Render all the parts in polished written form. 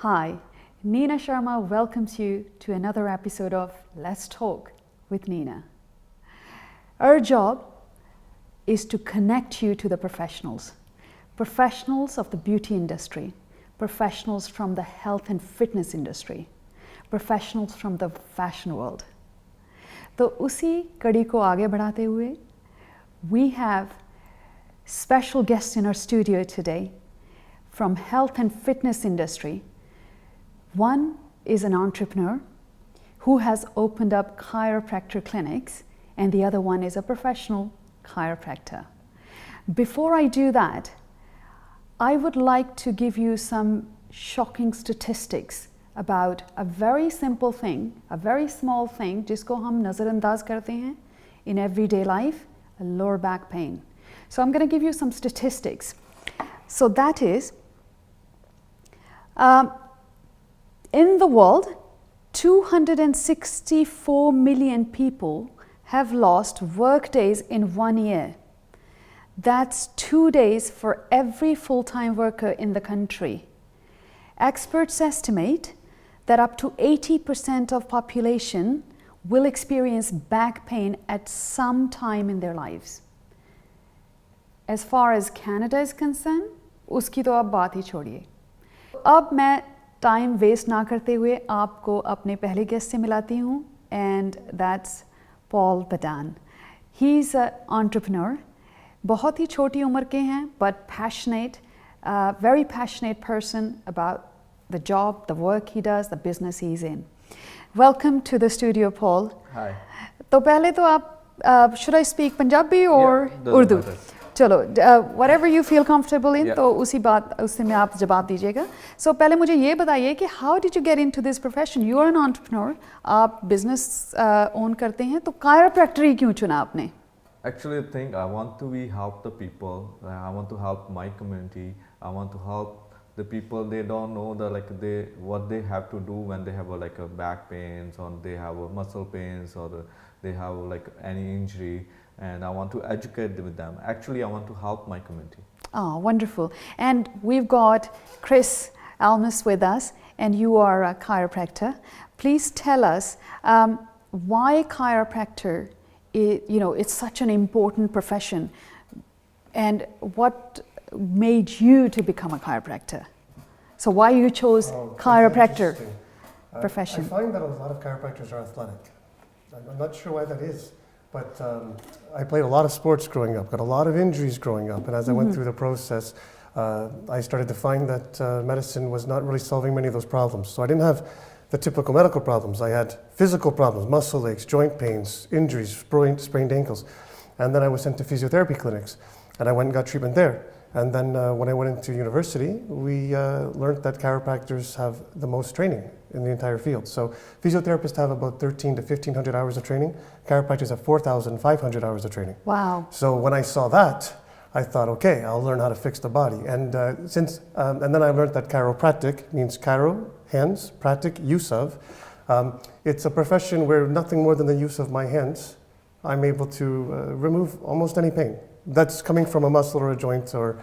Hi, Nina Sharma welcomes you to another episode of Let's Talk with Nina. Our job is to connect you to the professionals of the beauty industry, professionals from the health and fitness industry, professionals from the fashion world. तो उसी कड़ी को आगे बढ़ाते हुए, we have special guests in our studio today from health and fitness industry. One is an entrepreneur who has opened up chiropractor clinics, and the other one is a professional chiropractor. Before I do that, I would like to give you some shocking statistics about a very simple thing, a very small thing, जिसको हम नज़रअंदाज करते हैं in everyday life, a lower back pain. So I'm going to give you some statistics. So that is, in the world, 264 million people have lost work days in 1 year. That's 2 days for every full-time worker in the country. Experts estimate that up to 80% of population will experience back pain at some time in their lives. As far as Canada is concerned, उसकी तो आप बात ही छोड़िए. अब मैं time waste ना करते हुए आपको अपने पहले गेस्ट से मिलाती हूँ, and that's Paul Badan. He's an entrepreneur. बहुत ही छोटी उम्र के हैं, but passionate, very passionate person about the job, the work he does, the business he's in. Welcome to the studio, Paul. Hi. तो पहले तो आप, should I speak Punjabi or Urdu? चलो, whatever you feel comfortable in, तो उससे में आप जवाब दीजिएगा. So पहले मुझे ये बताइए कि how did you get into this profession? You are an entrepreneur, आप business own करते हैं, तो chiropractor ही क्यों चुना आपने? Actually, I think I want to help the people. I want to help my community. I want to help the people. They don't know what they have to do when they have a back pains, or they have muscle pains, or they have any injury. And I want to educate with them. Actually, I want to help my community. Oh, wonderful. And we've got Chris Almus with us, and you are a chiropractor. Please tell us why chiropractor, it's such an important profession, and what made you to become a chiropractor? So why you chose chiropractor profession? I find that a lot of chiropractors are athletic. I'm not sure why that is. But I played a lot of sports growing up, got a lot of injuries growing up, and as I went through the process, I started to find that medicine was not really solving many of those problems. So I didn't have the typical medical problems. I had physical problems, muscle aches, joint pains, injuries, sprained ankles. And then I was sent to physiotherapy clinics, and I went and got treatment there. And then when I went into university, we learned that chiropractors have the most training in the entire field. So physiotherapists have about 1,300 to 1,500 hours of training. Chiropractors have 4,500 hours of training. Wow. So when I saw that, I thought, okay, I'll learn how to fix the body. And and then I learned that chiropractic means chiro, hands, practic, use of. It's a profession where nothing more than the use of my hands, I'm able to remove almost any pain that's coming from a muscle or a joint or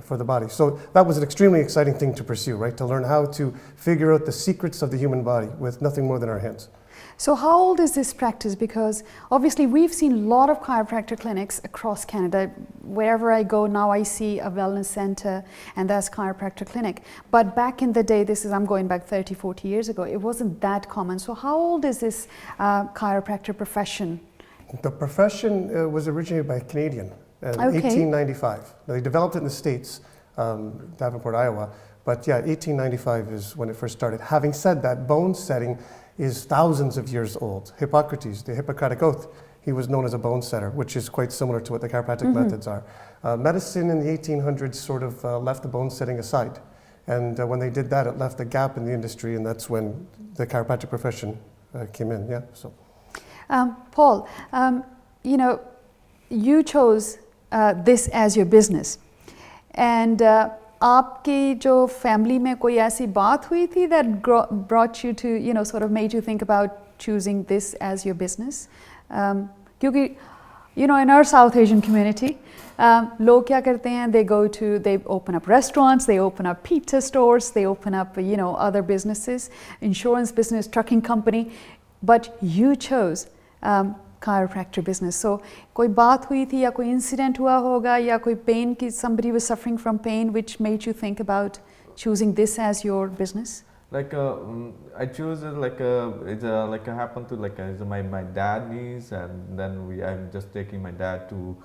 for the body. So that was an extremely exciting thing to pursue, right? To learn how to figure out the secrets of the human body with nothing more than our hands. So how old is this practice? Because obviously we've seen a lot of chiropractor clinics across Canada. Wherever I go now, I see a wellness center, and that's chiropractor clinic. But back in the day, I'm going back 30, 40 years ago, it wasn't that common. So how old is this chiropractor profession? The profession was originated by a Canadian in 1895. Now, they developed it in the States, Davenport, Iowa, but yeah, 1895 is when it first started. Having said that, bone setting is thousands of years old. Hippocrates, the Hippocratic Oath, he was known as a bone setter, which is quite similar to what the chiropractic methods are. Medicine in the 1800s sort of left the bone setting aside. And when they did that, it left a gap in the industry, and that's when the chiropractic profession came in, yeah. So. Paul, you chose this as your business, and आपकी जो family में कोई ऐसी बात हुई थी that brought you to, sort of made you think about choosing this as your business? क्योंकि in our South Asian community, लोग क्या करते हैं, they open up restaurants, they open up pizza stores, they open up other businesses, insurance business, trucking company, but you chose chiropractor business. So कोई बात हुई थी या कोई incident हुआ होगा या कोई pain कि somebody was suffering from pain which made you think about choosing this as your business? Like I choose it it's like happened to my dad needs, and then I'm just taking my dad to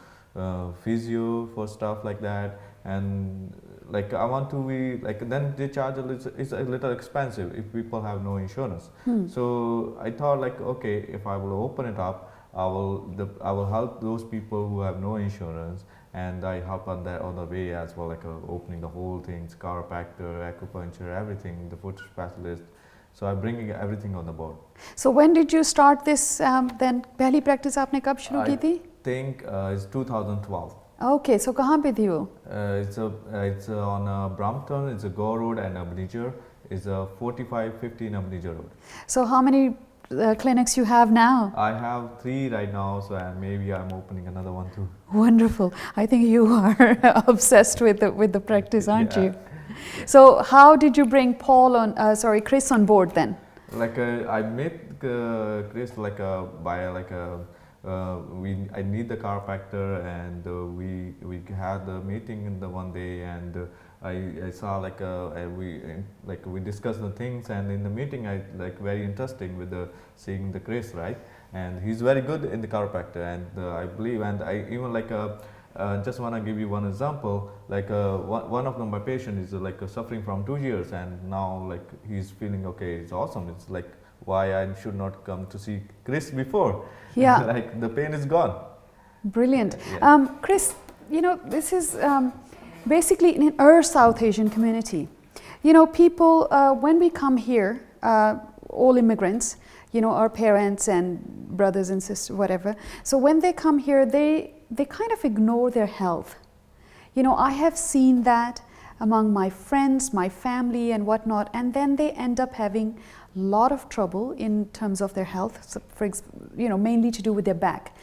physio for stuff like that, and like I want to be then they charge it's a little expensive if people have no insurance. So I thought okay, if I will open it up, I will help those people who have no insurance, and I help on the way as well, opening the whole things, chiropractor, acupuncture, everything, the foot specialist. So I'm bringing everything on the board. So when did you start this then? पहली practice आपने कब शुरू की थी? I think it's 2012. Okay, so कहाँ पे थी वो? It's on Brampton. It's a Go Road and Abnijor. It's a 4550 Abnijor Road. So how many clinics you have now? I have 3 right now, so maybe I'm opening another one too. Wonderful. I think you are obsessed with the practice, aren't you? So how did you bring Chris on board then? I met Chris by I need the chiropractor, and we had the meeting in the one day, and I saw we discussed the things, and in the meeting I very interesting with seeing the Chris, right, and he's very good in the chiropractor, and I believe, and I even just want to give you one example, one of my patients is suffering from 2 years, and now he's feeling okay. It's awesome. It's why I should not come to see Chris before. Yeah. The pain is gone. Brilliant. Yeah. Chris, this is basically in our South Asian community. People, when we come here, all immigrants, our parents and brothers and sisters, whatever. So when they come here, they kind of ignore their health. I have seen that among my friends, my family and whatnot, and then they end up having a lot of trouble in terms of their health, so mainly to do with their back.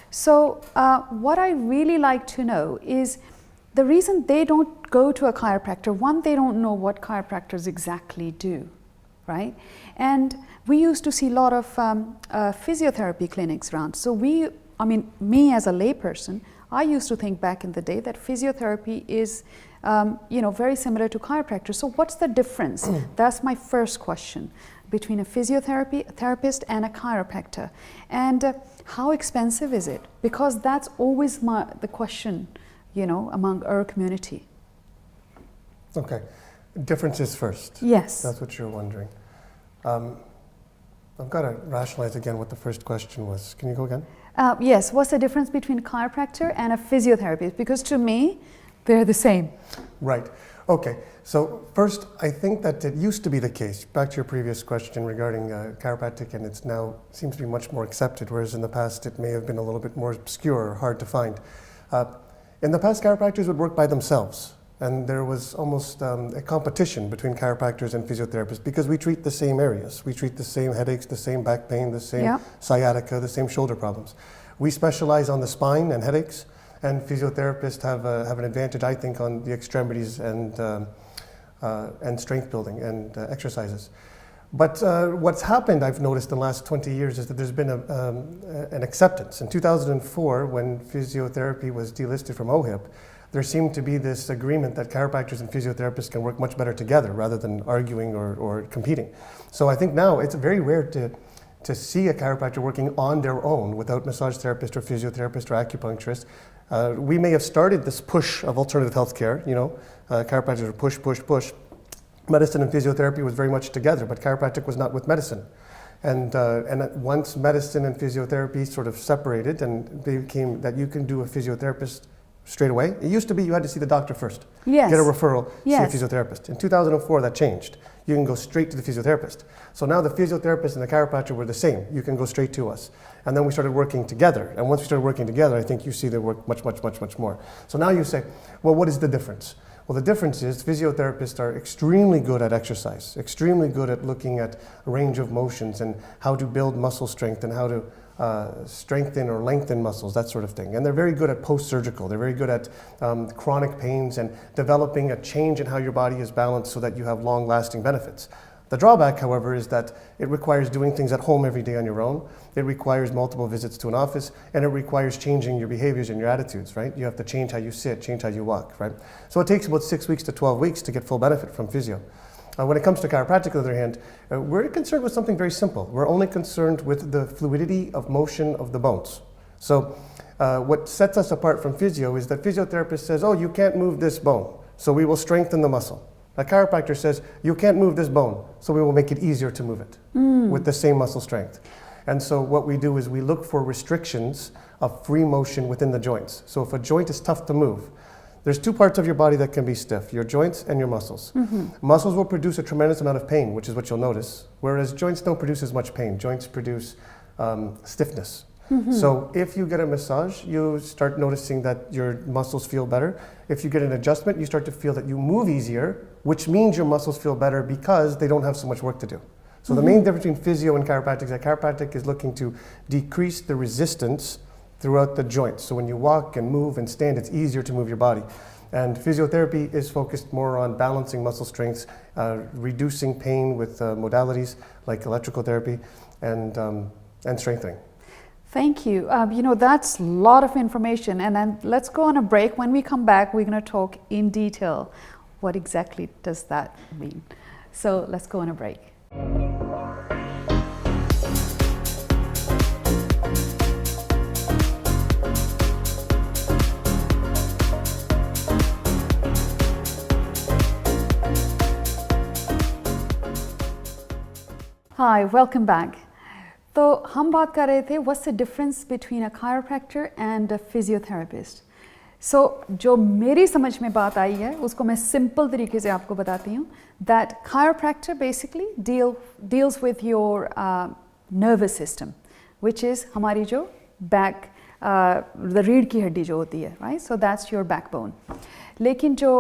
So what I really like to know is the reason they don't go to a chiropractor. One, they don't know what chiropractors exactly do, right? And we used to see a lot of physiotherapy clinics around. So me as a layperson, I used to think back in the day that physiotherapy is very similar to chiropractor. So what's the difference? That's my first question, between a therapist and a chiropractor. And how expensive is it? Because that's always the question, among our community. Okay, differences first. Yes. That's what you're wondering. I've got to rationalize again what the first question was. Can you go again? Yes, what's the difference between a chiropractor and a physiotherapist? Because to me, they're the same. Right. Okay. So first, I think that it used to be the case, back to your previous question regarding chiropractic, and it's now seems to be much more accepted, whereas in the past it may have been a little bit more obscure or hard to find. In the past, chiropractors would work by themselves, and there was almost a competition between chiropractors and physiotherapists because we treat the same areas. We treat the same headaches, the same back pain, the same sciatica, the same shoulder problems. We specialize on the spine and headaches, and physiotherapists have an advantage, I think, on the extremities and strength building and exercises. But what's happened, I've noticed in the last 20 years, is that there's been an acceptance. In 2004, when physiotherapy was delisted from OHIP, there seemed to be this agreement that chiropractors and physiotherapists can work much better together rather than arguing or competing. So I think now it's very rare to see a chiropractor working on their own without massage therapist or physiotherapist or acupuncturist. We may have started this push of alternative healthcare, chiropractors are push. Medicine and physiotherapy was very much together, but chiropractic was not with medicine. And once medicine and physiotherapy sort of separated and became that you can do a physiotherapist straight away. It used to be you had to see the doctor first, yes. get a referral, yes. see a physiotherapist. In 2004, that changed. You can go straight to the physiotherapist. So now the physiotherapist and the chiropractor were the same. You can go straight to us. And then we started working together. And once we started working together, I think you see they work much more. So now you say, well, what is the difference? Well, the difference is physiotherapists are extremely good at exercise, extremely good at looking at a range of motions and how to build muscle strength and how to strengthen or lengthen muscles, that sort of thing. And they're very good at post-surgical. They're very good at chronic pains and developing a change in how your body is balanced so that you have long-lasting benefits. The drawback, however, is that it requires doing things at home every day on your own. It requires multiple visits to an office, and it requires changing your behaviors and your attitudes, right? You have to change how you sit, change how you walk, right? So it takes about 6 weeks to 12 weeks to get full benefit from physio. When it comes to chiropractic, on the other hand, we're concerned with something very simple. We're only concerned with the fluidity of motion of the bones. So what sets us apart from physio is that physiotherapist says, oh, you can't move this bone, so we will strengthen the muscle. A chiropractor says, you can't move this bone, so we will make it easier to move it with the same muscle strength. And so what we do is we look for restrictions of free motion within the joints. So if a joint is tough to move, there's two parts of your body that can be stiff, your joints and your muscles. Muscles will produce a tremendous amount of pain, which is what you'll notice, whereas joints don't produce as much pain. Joints produce stiffness. So if you get a massage, you start noticing that your muscles feel better. If you get an adjustment, you start to feel that you move easier, which means your muscles feel better because they don't have so much work to do. So the main difference between physio and chiropractic is that chiropractic is looking to decrease the resistance throughout the joints. So when you walk and move and stand, it's easier to move your body. And physiotherapy is focused more on balancing muscle strengths, reducing pain with modalities like electrical therapy and strengthening. Thank you. You know, that's a lot of information. And then let's go on a break. When we come back, we're going to talk in detail. What exactly does that mean? So let's go on a break. Hi, welcome back. तो हम बात कर रहे थे what's the difference between a chiropractor and a physiotherapist. So जो मेरी समझ में बात आई है उसको मैं सिंपल तरीके से आपको बताती हूँ that chiropractor basically deals with your nervous system, which is हमारी जो back the रीढ़ की हड्डी जो होती है, right? So that's your backbone. लेकिन जो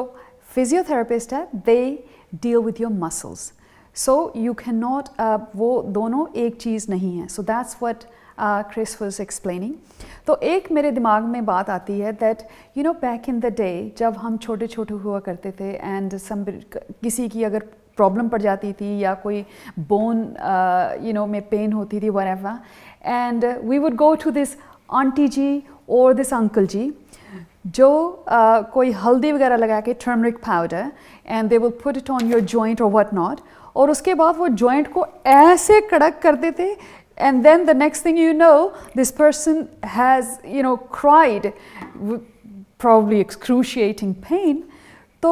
physiotherapist है they deal with your muscles. So you cannot, वो दोनों एक चीज़ नहीं है. So that's what Chris was explaining. तो एक मेरे दिमाग में बात आती है that you know back in the day जब हम छोटे छोटे हुआ करते थे and किसी की अगर प्रॉब्लम पड़ जाती थी या कोई बोन you know में पेन होती थी whatever, and we would go to this auntie ji or this uncle जी जो कोई हल्दी वगैरह लगा के turmeric powder and they will put it on your joint or what not, और उसके बाद वो जॉइंट को ऐसे कड़क करते थे and then the next thing you know this person has you know cried with probably excruciating pain. तो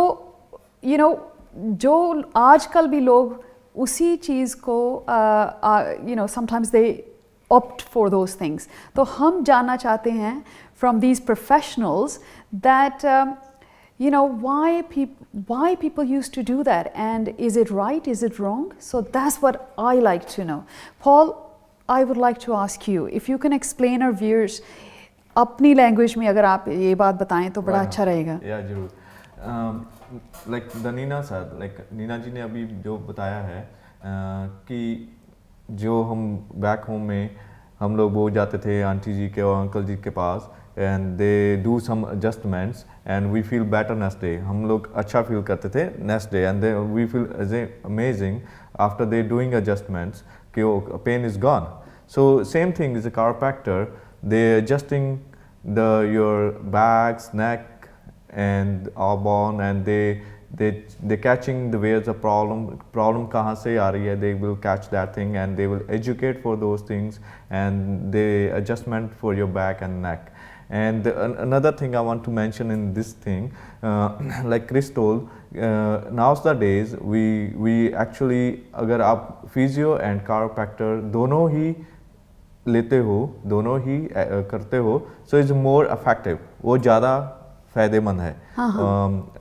you know जो आजकल भी लोग उसी चीज़ को you know sometimes they opt for those things. तो हम जानना चाहते हैं from these professionals that you know why people used to do that, and is it right, is it wrong? So that's what I like to know. Paul, I would like to ask you if you can explain our viewers अपनी language में अगर आप ये बात बताएं तो बड़ा अच्छा रहेगा. या जरूर. Like the Nina said, like Neena जी ने अभी जो बताया है कि जो हम बैक होम में हम लोग वो जाते थे आंटी जी के और अंकल जी के पास and they do some adjustments and we feel better next day. हम लोग अच्छा feel करते थे next day and then we feel amazing after they doing adjustments कि pain is gone. So same thing is a chiropractor. They adjusting your backs, neck and all bone, and they catching the where's the problem कहाँ से आ रही है. They will catch that thing and they will educate for those things and they adjustment for your back and neck. And another thing I want to mention in this thing, like Chris told, nowadays we actually अगर आप physio and chiropractor दोनों ही लेते हो, दोनों ही करते हो, so it's more effective. वो ज़्यादा फायदेमंद है.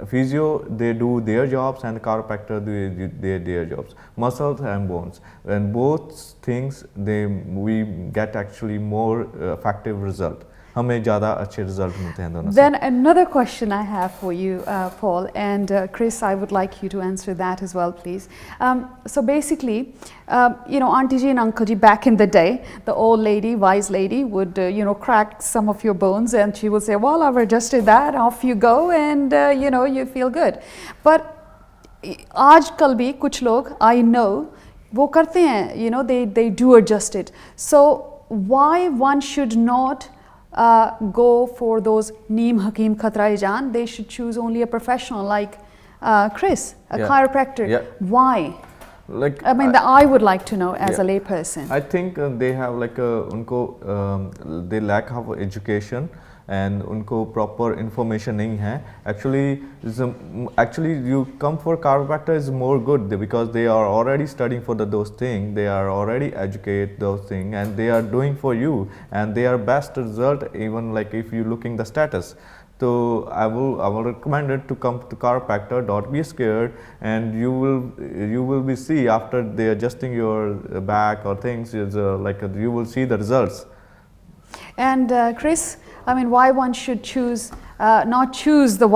Physio they do their jobs and chiropractor do their jobs. Muscles and bones, and both things we get actually more effective result. हमें ज़्यादा अच्छे रिजल्ट मिलते हैं दोनों से. Then another question I have for you, Paul, and Chris, I would like you to answer that as well, please. So basically, you know, Auntie Ji and Uncle Ji back in the day, the old lady, wise lady, would you know, crack some of your bones, and she would say, "Well, I've adjusted that. Off you go, and you know, you feel good." But आजकल भी कुछ लोग I know वो करते हैं, you know, they do adjust it. So why one should not go for those Neem Hakim Khatrai Jaan? They should choose only a professional like Chris, a Yeah. chiropractor. Yeah. Why? Like I mean, I would like to know as Yeah. a layperson. I think they have like उनको they lack of education and उनको proper information नहीं है. Actually you come for chiropractor is more good because they are already studying for those things. They are already educate those things and they are doing for you and they are best result even like if you looking the status. So I will recommend it to come to chiropractor. Don't be scared, and you will be see after they adjusting your back or things is like you will see the results. And Chris, I mean, why one should choose not choose the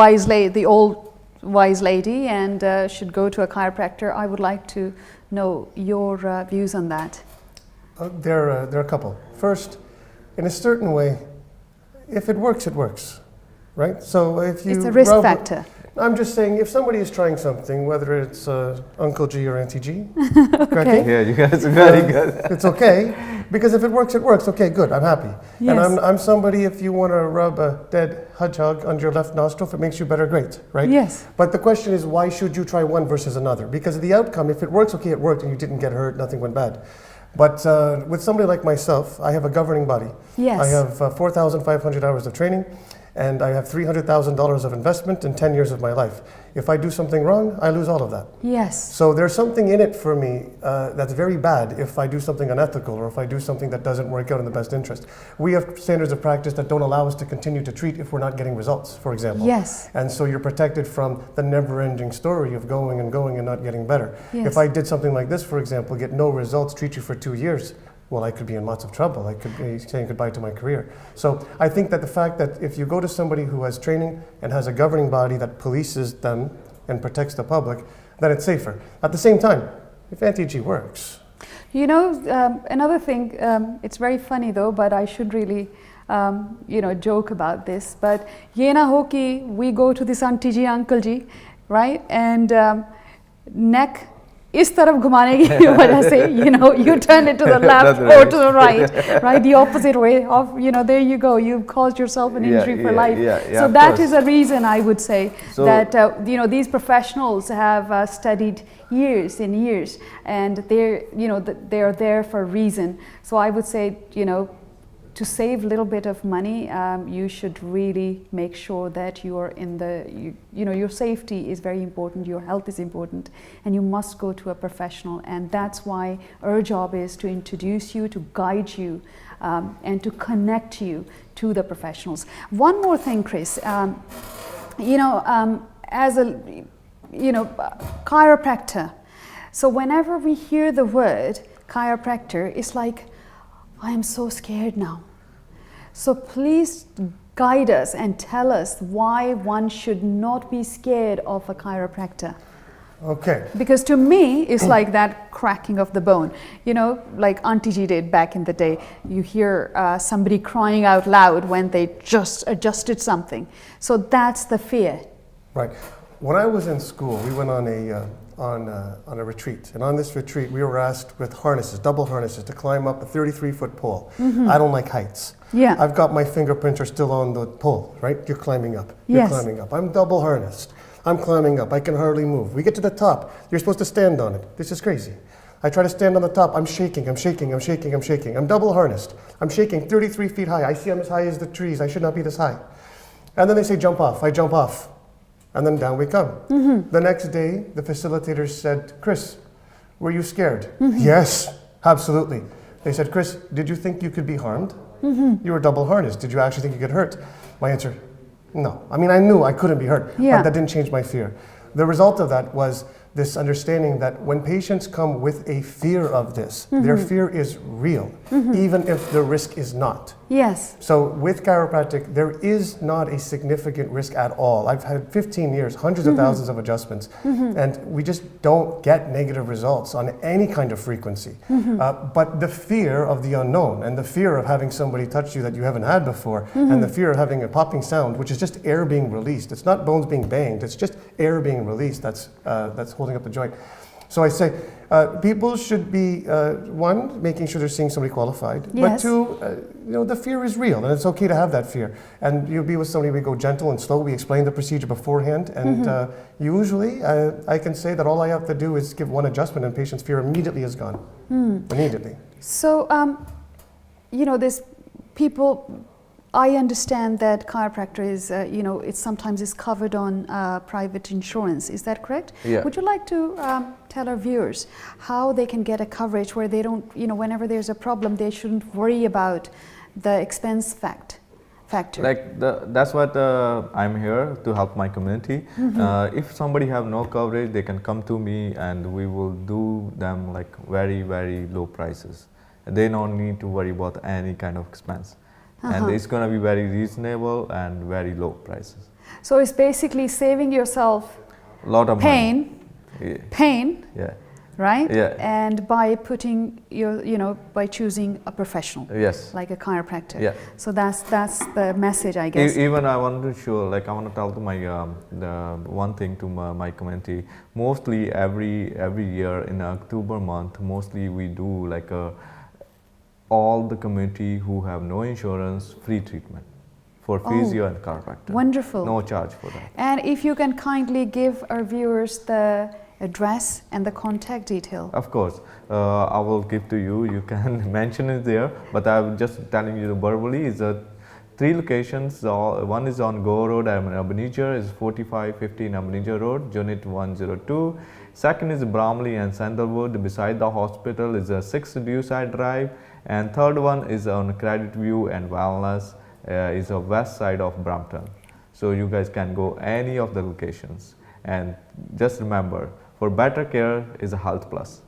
the old wise lady, and should go to a chiropractor? I would like to know your views on that. There are a couple. First, in a certain way, if it works, it works. Right? So if you It's a risk rub- factor. I'm just saying, if somebody is trying something, whether it's Uncle G or Auntie G, Okay. correct? Yeah, you guys are very good. It's okay, because if it works, it works. Okay, good, I'm happy. Yes. And I'm somebody, if you want to rub a dead hedgehog under your left nostril, if it makes you better, great, right? Yes. But the question is, why should you try one versus another? Because of the outcome, if it works, okay, it worked, and you didn't get hurt, nothing went bad. But with somebody like myself, I have a governing body. Yes. I have 4,500 hours of training, and I have $300,000 of investment in 10 years of my life. If I do something wrong, I lose all of that. Yes. So there's something in it for me that's very bad if I do something unethical or if I do something that doesn't work out in the best interest. We have standards of practice that don't allow us to continue to treat if we're not getting results, for example. Yes. And so you're protected from the never-ending story of going and going and not getting better. Yes. If I did something like this, for example, get no results, treat you for 2 years, well, I could be in lots of trouble. I could be saying goodbye to my career. So I think that the fact that if you go to somebody who has training and has a governing body that polices them and protects the public, then it's safer. At the same time, if Auntie G works. You know, another thing, it's very funny though, but I should really, you know, joke about this. But ye na ho ki we go to this Auntie Ji, Uncle Ji, right? And neck इस तरफ घुमाने की वजह से, you know, you turn it to the left or to the right, the opposite way of, you know, there you go, you've caused yourself an injury for life. So that is a reason I would say that, you know, these professionals have studied years and years, and they're, you know, they're there for a reason. So I would say, you know, to save a little bit of money, you should really make sure that you are in you know, your safety is very important, your health is important, and you must go to a professional. And that's why our job is to introduce you, to guide you, and to connect you to the professionals. One more thing, Chris, you know, as a, you know, chiropractor, so whenever we hear the word chiropractor, it's like, I am so scared now. So please guide us and tell us why one should not be scared of a chiropractor. Okay. Because to me, it's like that cracking of the bone. You know, like Auntie Ji did back in the day. You hear somebody crying out loud when they just adjusted something. So that's the fear. Right. When I was in school, we went on a retreat, and on this retreat we were asked with harnesses, double harnesses, to climb up a 33-foot pole. I don't like heights. Yeah. I've got my fingerprints are still on the pole, right? You're climbing up. You're climbing up. I'm double harnessed. I'm climbing up. I can hardly move. We get to the top. You're supposed to stand on it. This is crazy. I try to stand on the top. I'm shaking. I'm shaking. I'm shaking. I'm shaking. I'm double harnessed. I'm shaking 33 feet high. I see I'm as high as the trees. I should not be this high. And then they say jump off. I jump off. And then down we come. The next day, the facilitators said, Chris, were you scared? Yes, absolutely. They said, Chris, did you think you could be harmed? You were double harnessed. Did you actually think you could hurt? My answer, no. I mean, I knew I couldn't be hurt, but that didn't change my fear. The result of that was this understanding that when patients come with a fear of this, their fear is real, even if the risk is not. Yes. So with chiropractic, there is not a significant risk at all. I've had 15 years, hundreds of thousands of adjustments, and we just don't get negative results on any kind of frequency. But the fear of the unknown and the fear of having somebody touch you that you haven't had before, and the fear of having a popping sound, which is just air being released. It's not bones being banged, it's just air being released that's holding up the joint. So I say, people should be, one, making sure they're seeing somebody qualified, but Yes. two, the fear is real, and it's okay to have that fear. And you'll be with somebody, we go gentle and slow, we explain the procedure beforehand, and usually, I can say that all I have to do is give one adjustment and patient's fear immediately is gone. Immediately. So, there's people, I understand that chiropractor is, it sometimes is covered on private insurance. Is that correct? Yeah. Would you like to tell our viewers how they can get a coverage where they don't, whenever there's a problem, they shouldn't worry about the expense factor? That's what I'm here to help my community. If somebody have no coverage, they can come to me and we will do them like very, very low prices. They don't need to worry about any kind of expense. And it's going to be very reasonable and very low prices. So it's basically saving yourself A lot of pain, money. Yeah. right? Yeah. And by putting by choosing a professional, Yes. like a chiropractor. Yeah. So that's the message, I guess. Even I want to show, I want to tell to my the one thing to my community. Mostly every year in October month, mostly we do all the community who have no insurance, free treatment for physio and chiropractor. Wonderful. No charge for that. And if you can kindly give our viewers the address and the contact detail. Of course, I will give to you. You can mention it there, but I'm just telling you verbally. Is 3 locations. One is on Go Road, Ebenezer, is 4515 Ebenezer Road, Unit 102. Second is Bromley and Sandalwood. Beside the hospital is a 6 Dewside Drive. And third one is on Credit View and Wellness, is a west side of Brampton. So you guys can go any of the locations. And just remember, for better care is a Health Plus.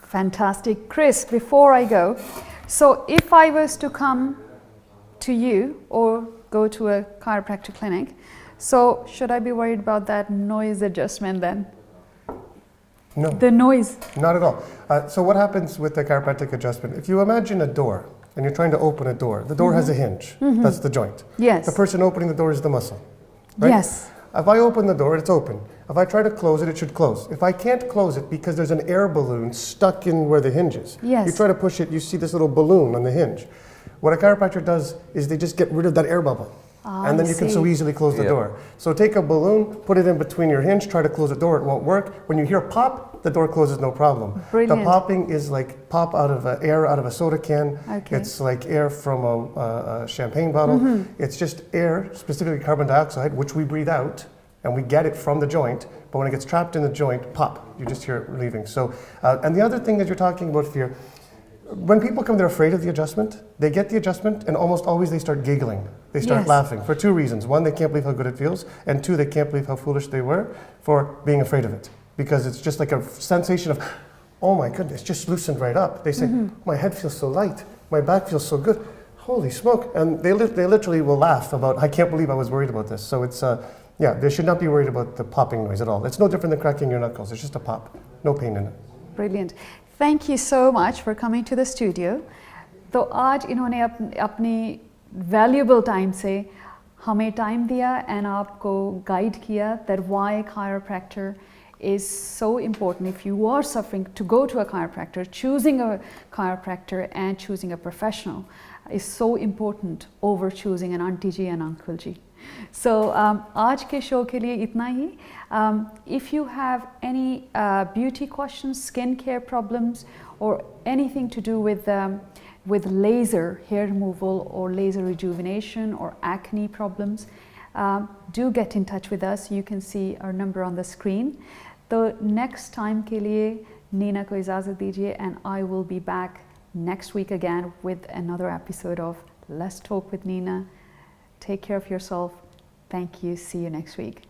Fantastic. Chris, before I go, so if I was to come to you or go to a chiropractic clinic, so should I be worried about that noise adjustment then? No. The noise. Not at all. So what happens with the chiropractic adjustment? If you imagine a door and you're trying to open a door, the door has a hinge. That's the joint. Yes. The person opening the door is the muscle. Right? Yes. If I open the door, it's open. If I try to close it, it should close. If I can't close it because there's an air balloon stuck in where the hinge is, Yes. you try to push it, you see this little balloon on the hinge. What a chiropractor does is they just get rid of that air bubble. And then you can so easily close the door. So take a balloon, put it in between your hinge, try to close the door, it won't work. When you hear pop, the door closes, no problem. Brilliant. The popping is like pop out of air out of a soda can. Okay. It's like air from a champagne bottle. It's just air, specifically carbon dioxide, which we breathe out, and we get it from the joint. But when it gets trapped in the joint, pop, you just hear it leaving. So, and the other thing that you're talking about fear, when people come, they're afraid of the adjustment. They get the adjustment, and almost always they start giggling. They start Yes. laughing for 2 reasons. 1, they can't believe how good it feels, and 2, they can't believe how foolish they were for being afraid of it. Because it's just like a sensation of, oh my goodness, just loosened right up. They say, my head feels so light, my back feels so good. Holy smoke. And they literally will laugh about, I can't believe I was worried about this. So it's, they should not be worried about the popping noise at all. It's no different than cracking your knuckles. It's just a pop. No pain in it. Brilliant. Thank you so much for coming to the studio. तो आज इन्होंने अपनी valuable time से हमें time दिया and आपको guide किया that why chiropractor is so important. If you are suffering, to go to a chiropractor, choosing a chiropractor and choosing a professional is so important over choosing an auntie ji and uncle ji. So आज के show के लिए इतना ही. If you have any beauty questions, skincare problems, or anything to do with laser hair removal or laser rejuvenation or acne problems, do get in touch with us. You can see our number on the screen. So next time के लिए नीना को इजाज़त दीजिए, and I will be back next week again with another episode of Let's Talk with Nina. Take care of yourself. Thank you. See you next week.